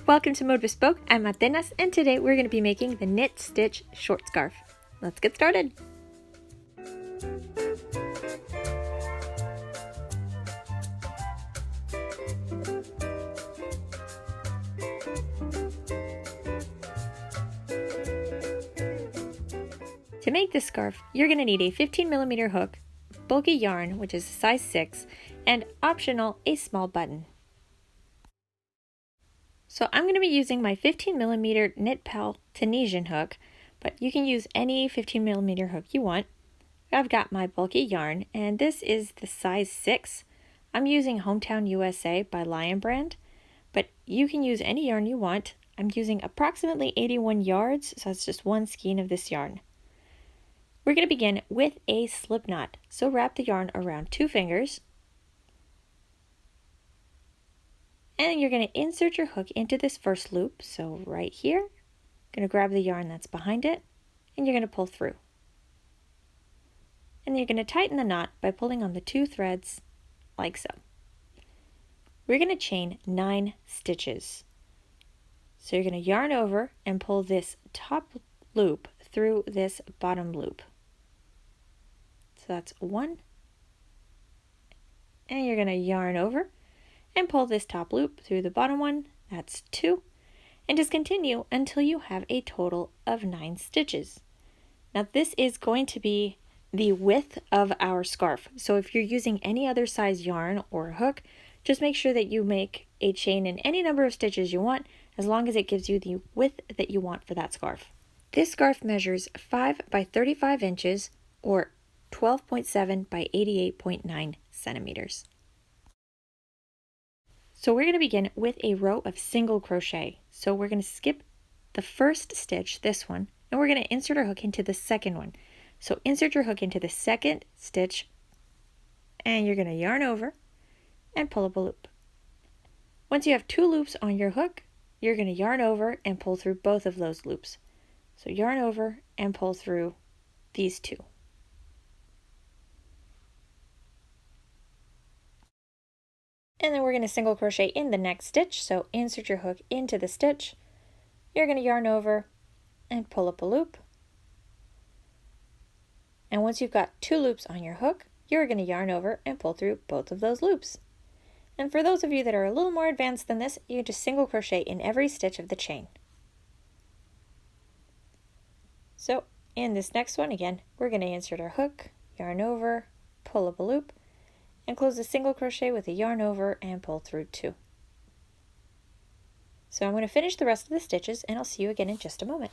Welcome to Mode Bespoke. I'm Atenas, and today we're going to be making the knit stitch short scarf. Let's get started. To make this scarf, you're going to need a 15mm hook, bulky yarn, which is size 6, and optional, a small button. So I'm going to be using my 15mm knit Pal Tunisian hook, but you can use any 15mm hook you want. I've got my bulky yarn, and this is the size 6. I'm using Hometown USA by Lion Brand, but you can use any yarn you want. I'm using approximately 81 yards, so that's just one skein of this yarn. We're going to begin with a slip knot, so wrap the yarn around 2 fingers. And you're going to insert your hook into this first loop, so right here. Going to grab the yarn that's behind it, and you're going to pull through. And you're going to tighten the knot by pulling on the 2 threads, like so. We're going to chain 9 stitches. So you're going to yarn over and pull this top loop through this bottom loop. So that's 1. And you're going to yarn over and pull this top loop through the bottom one, that's 2, and just continue until you have a total of 9 stitches. Now this is going to be the width of our scarf, so if you're using any other size yarn or hook, just make sure that you make a chain in any number of stitches you want, as long as it gives you the width that you want for that scarf. This scarf measures 5 by 35 inches or 12.7 by 88.9 centimeters. So we're going to begin with a row of single crochet. So we're going to skip the first stitch, this one, and we're going to insert our hook into the second one. So insert your hook into the second stitch, and you're going to yarn over and pull up a loop. Once you have 2 loops on your hook, you're going to yarn over and pull through both of those loops. So yarn over and pull through these 2. And then we're going to single crochet in the next stitch, so insert your hook into the stitch. You're going to yarn over and pull up a loop. And once you've got 2 loops on your hook, you're going to yarn over and pull through both of those loops. And for those of you that are a little more advanced than this, you just single crochet in every stitch of the chain. So in this next one, again, we're going to insert our hook, yarn over, pull up a loop, and close a single crochet with a yarn over and pull through 2. So I'm going to finish the rest of the stitches, and I'll see you again in just a moment.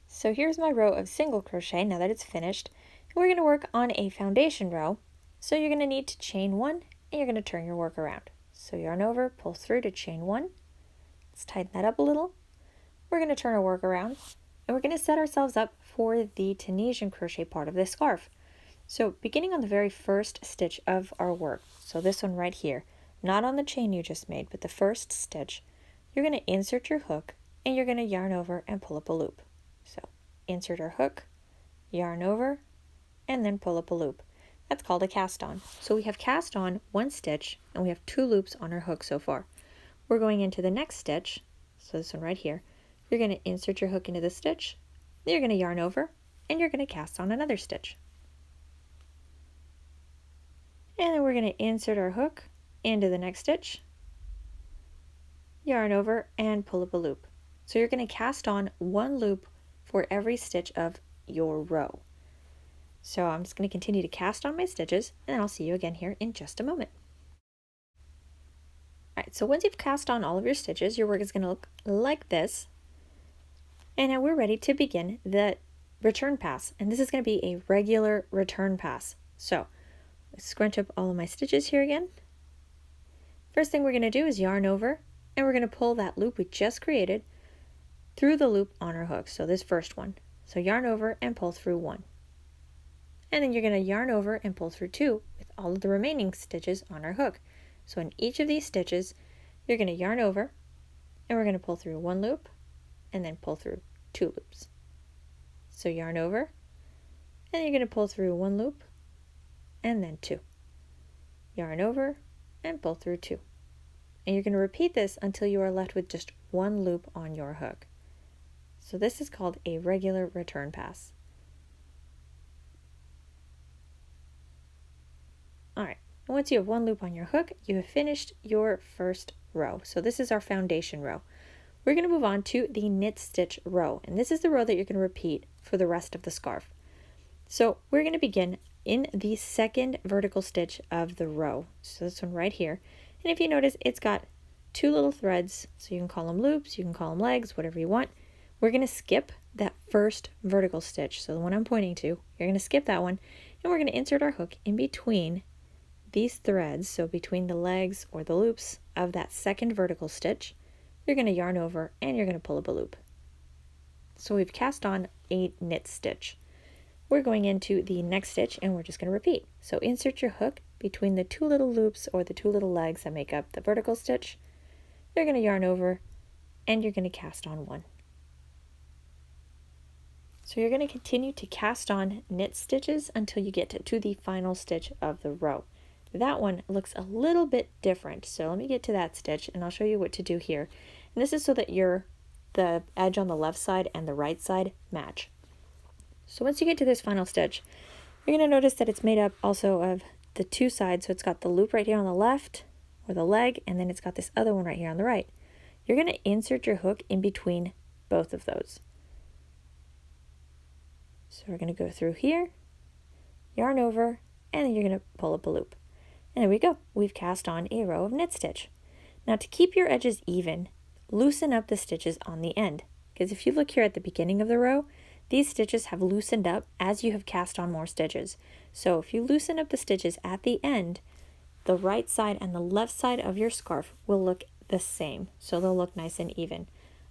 So here's my row of single crochet now that it's finished, and we're going to work on a foundation row. So you're going to need to chain 1, and you're going to turn your work around. So yarn over, pull through to chain 1. Let's tighten that up a little. We're going to turn our work around, and we're going to set ourselves up for the Tunisian crochet part of this scarf. So beginning on the very first stitch of our work, so this one right here, not on the chain you just made, but the first stitch, you're going to insert your hook, and you're going to yarn over and pull up a loop. So insert our hook, yarn over, and then pull up a loop. That's called a cast on. So we have cast on 1 stitch, and we have 2 loops on our hook so far. We're going into the next stitch, so this one right here. You're going to insert your hook into the stitch, then you're going to yarn over, and you're going to cast on another stitch. And then we're going to insert our hook into the next stitch, yarn over, and pull up a loop. So you're going to cast on 1 loop for every stitch of your row. So I'm just going to continue to cast on my stitches, and then I'll see you again here in just a moment. Alright, so once you've cast on all of your stitches, your work is going to look like this. And now we're ready to begin the return pass, and this is going to be a regular return pass. So let's scrunch up all of my stitches here again. First thing we're going to do is yarn over, and we're going to pull that loop we just created through the loop on our hook, so this first one. So yarn over and pull through 1. And then you're going to yarn over and pull through 2 with all of the remaining stitches on our hook. So in each of these stitches, you're going to yarn over, and we're going to pull through 1 loop, and then pull through 2 loops. So yarn over, and you're going to pull through 1 loop, and then 2. Yarn over, and pull through 2. And you're going to repeat this until you are left with just one loop on your hook. So this is called a regular return pass. Alright, and once you have one loop on your hook, you have finished your first row. So this is our foundation row. We're going to move on to the knit stitch row, and this is the row that you're going to repeat for the rest of the scarf. So we're going to begin in the second vertical stitch of the row. So this one right here. And if you notice, it's got 2 little threads, so you can call them loops, you can call them legs, whatever you want. We're going to skip that first vertical stitch, so the one I'm pointing to, you're going to skip that one, and we're going to insert our hook in between these threads, so between the legs or the loops of that second vertical stitch. You're going to yarn over and you're going to pull up a loop. So we've cast on a knit stitch. We're going into the next stitch and we're just going to repeat. So insert your hook between the 2 little loops or the 2 little legs that make up the vertical stitch. You're going to yarn over and you're going to cast on 1. So you're going to continue to cast on knit stitches until you get to the final stitch of the row. That one looks a little bit different, so let me get to that stitch and I'll show you what to do here. And this is so that the edge on the left side and the right side match. So once you get to this final stitch, you're going to notice that it's made up also of the 2 sides. So it's got the loop right here on the left, or the leg, and then it's got this other one right here on the right. You're going to insert your hook in between both of those. So we're going to go through here, yarn over, and then you're going to pull up a loop. And there we go. We've cast on a row of knit stitch. Now to keep your edges even, loosen up the stitches on the end. Because if you look here at the beginning of the row, these stitches have loosened up as you have cast on more stitches. So if you loosen up the stitches at the end, the right side and the left side of your scarf will look the same. So they'll look nice and even.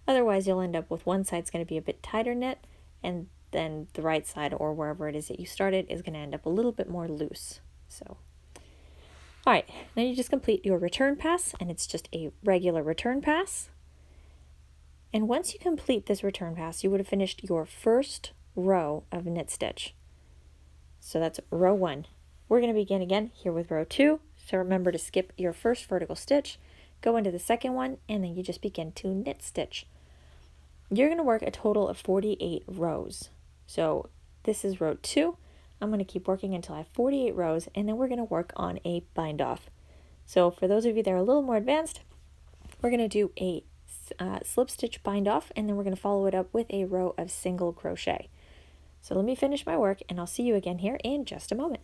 Otherwise, you'll end up with one side's going to be a bit tighter knit, and then the right side, or wherever it is that you started, is going to end up a little bit more loose. So, alright, now you just complete your return pass, and it's just a regular return pass. And once you complete this return pass, you would have finished your first row of knit stitch. So that's row 1. We're going to begin again here with row 2. So remember to skip your first vertical stitch, go into the second one, and then you just begin to knit stitch. You're going to work a total of 48 rows. So this is row 2. I'm going to keep working until I have 48 rows, and then we're going to work on a bind off. So for those of you that are a little more advanced, we're going to do a slip stitch bind off, and then we're going to follow it up with a row of single crochet. So let me finish my work, and I'll see you again here in just a moment.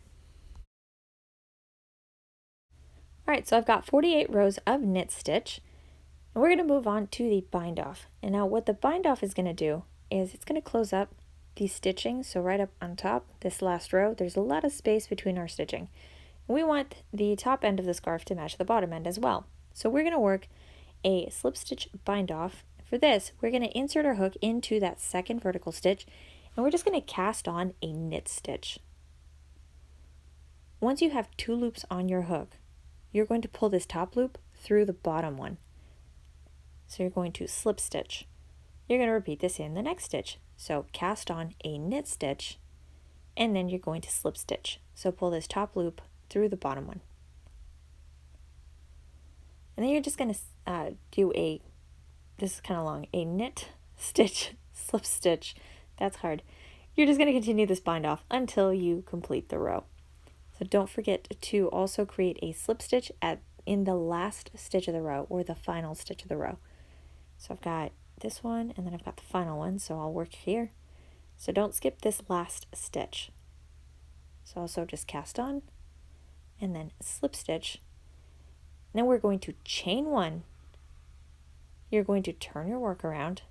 Alright, so I've got 48 rows of knit stitch, and we're going to move on to the bind off. And now what the bind off is going to do is it's going to close up the stitching. So right up on top, this last row, there's a lot of space between our stitching. And we want the top end of the scarf to match the bottom end as well. So we're going to work a slip stitch bind off. For this, we're going to insert our hook into that second vertical stitch, and we're just going to cast on a knit stitch. Once you have 2 loops on your hook, you're going to pull this top loop through the bottom one. So you're going to slip stitch. You're going to repeat this in the next stitch. So cast on a knit stitch, and then you're going to slip stitch. So pull this top loop through the bottom one. And then you're just going to do this is kind of long, a knit stitch, slip stitch. That's hard. You're just going to continue this bind off until you complete the row. So don't forget to also create a slip stitch in the last stitch of the row, or the final stitch of the row. So I've got this one, and then I've got the final one, so I'll work here. So don't skip this last stitch. So also just cast on, and then slip stitch. And then we're going to chain 1. You're going to turn your work around,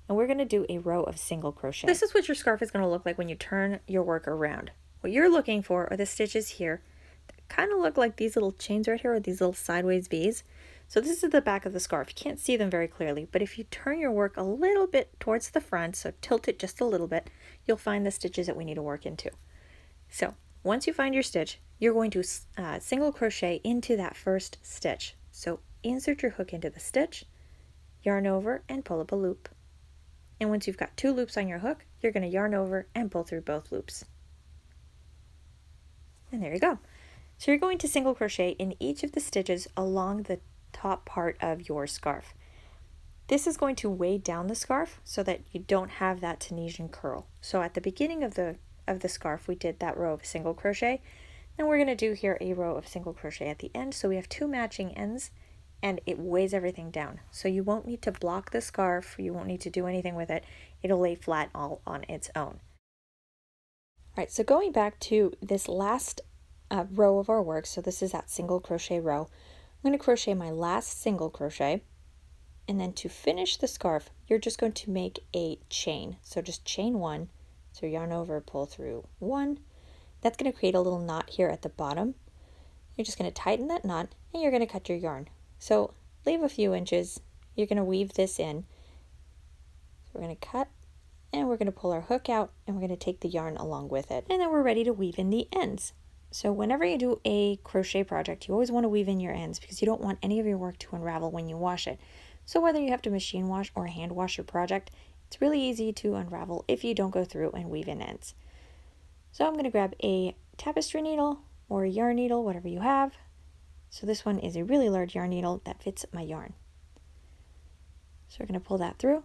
and we're going to do a row of single crochet. This is what your scarf is going to look like when you turn your work around. What you're looking for are the stitches here that kind of look like these little chains right here, or these little sideways V's. So this is the back of the scarf. You can't see them very clearly, but if you turn your work a little bit towards the front, so tilt it just a little bit, you'll find the stitches that we need to work into. So once you find your stitch, you're going to single crochet into that first stitch. So insert your hook into the stitch, yarn over, and pull up a loop. And once you've got 2 loops on your hook, you're going to yarn over and pull through both loops. And there you go. So you're going to single crochet in each of the stitches along the top part of your scarf. This is going to weigh down the scarf so that you don't have that Tunisian curl. So at the beginning of the scarf, we did that row of single crochet. And we're going to do here a row of single crochet at the end. So we have 2 matching ends and it weighs everything down. So you won't need to block the scarf. You won't need to do anything with it. It'll lay flat all on its own. All right, so going back to this last row of our work, so this is that single crochet row, I'm going to crochet my last single crochet, and then to finish the scarf, you're just going to make a chain. So just chain 1, so yarn over, pull through 1. That's going to create a little knot here at the bottom. You're just going to tighten that knot, and you're going to cut your yarn. So leave a few inches, you're going to weave this in. So we're going to cut, and we're going to pull our hook out, and we're going to take the yarn along with it. And then we're ready to weave in the ends. So whenever you do a crochet project, you always want to weave in your ends because you don't want any of your work to unravel when you wash it. So whether you have to machine wash or hand wash your project, it's really easy to unravel if you don't go through and weave in ends. So I'm going to grab a tapestry needle or a yarn needle, whatever you have. So this one is a really large yarn needle that fits my yarn. So we're going to pull that through.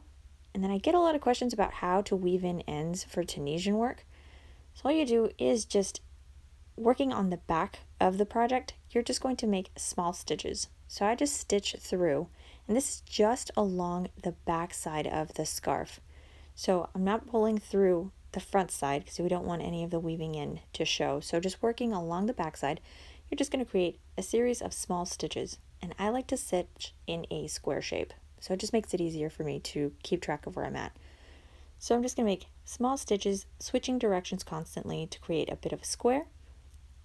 And then I get a lot of questions about how to weave in ends for Tunisian work. So all you do is just working on the back of the project, you're just going to make small stitches. So I just stitch through, and this is just along the back side of the scarf. So I'm not pulling through the front side because we don't want any of the weaving in to show. So just working along the back side, you're just going to create a series of small stitches. And I like to stitch in a square shape. So it just makes it easier for me to keep track of where I'm at. So I'm just going to make small stitches, switching directions constantly to create a bit of a square.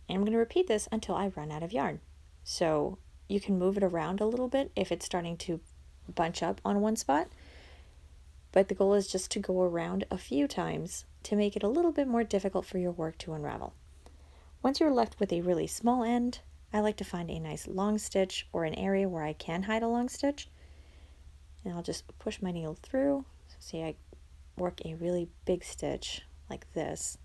And I'm going to repeat this until I run out of yarn. So you can move it around a little bit if it's starting to bunch up on one spot. But the goal is just to go around a few times to make it a little bit more difficult for your work to unravel. Once you're left with a really small end, I like to find a nice long stitch or an area where I can hide a long stitch. And I'll just push my needle through. So see, I work a really big stitch like this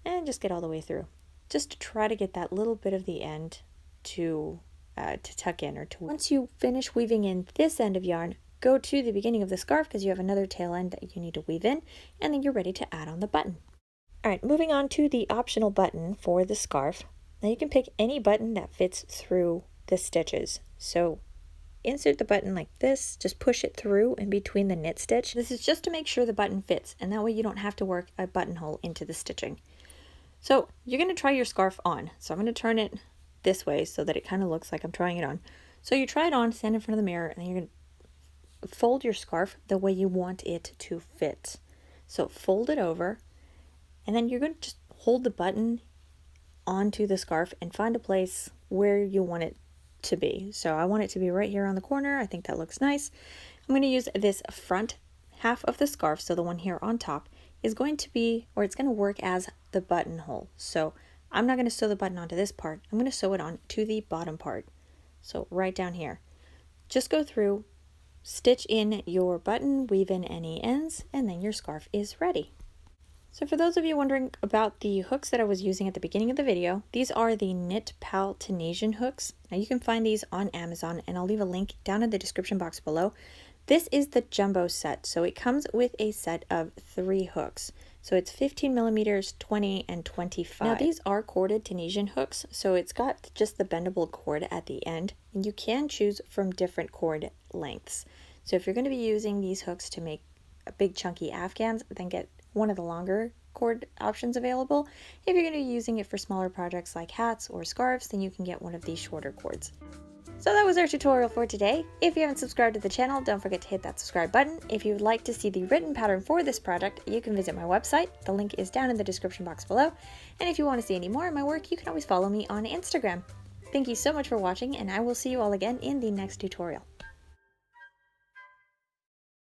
and just get all the way through. Just to try to get that little bit of the end to tuck in or to. Once you finish weaving in this end of yarn, go to the beginning of the scarf because you have another tail end that you need to weave in, and then you're ready to add on the button. All right, moving on to the optional button for the scarf. Now you can pick any button that fits through the stitches. So insert the button like this, just push it through in between the knit stitch. This is just to make sure the button fits, and that way you don't have to work a buttonhole into the stitching. So you're going to try your scarf on. So I'm going to turn it this way so that it kind of looks like I'm trying it on. So you try it on, stand in front of the mirror, and then you're going to fold your scarf the way you want it to fit. So fold it over, and then you're going to just hold the button onto the scarf and find a place where you want it to be. So I want it to be right here on the corner. I think that looks nice. I'm going to use this front half of the scarf, so the one here on top is going to be, or it's going to work as the buttonhole. So I'm not going to sew the button onto this part. I'm going to sew it on to the bottom part. So right down here. Just go through, stitch in your button, weave in any ends, and then your scarf is ready. So for those of you wondering about the hooks that I was using at the beginning of the video, these are the Knit Pal Tunisian hooks. Now you can find these on Amazon, and I'll leave a link down in the description box below. This is the jumbo set, so it comes with a set of 3 hooks. So it's 15 millimeters, 20, and 25. Now these are corded Tunisian hooks, so it's got just the bendable cord at the end, and you can choose from different cord lengths. So if you're going to be using these hooks to make big chunky afghans, then get one of the longer cord options available. If you're going to be using it for smaller projects like hats or scarves, then you can get one of these shorter cords. So that was our tutorial for today. If you haven't subscribed to the channel, don't forget to hit that subscribe button. If you would like to see the written pattern for this project, you can visit my website. The link is down in the description box below. And if you want to see any more of my work, you can always follow me on Instagram. Thank you so much for watching, and I will see you all again in the next tutorial.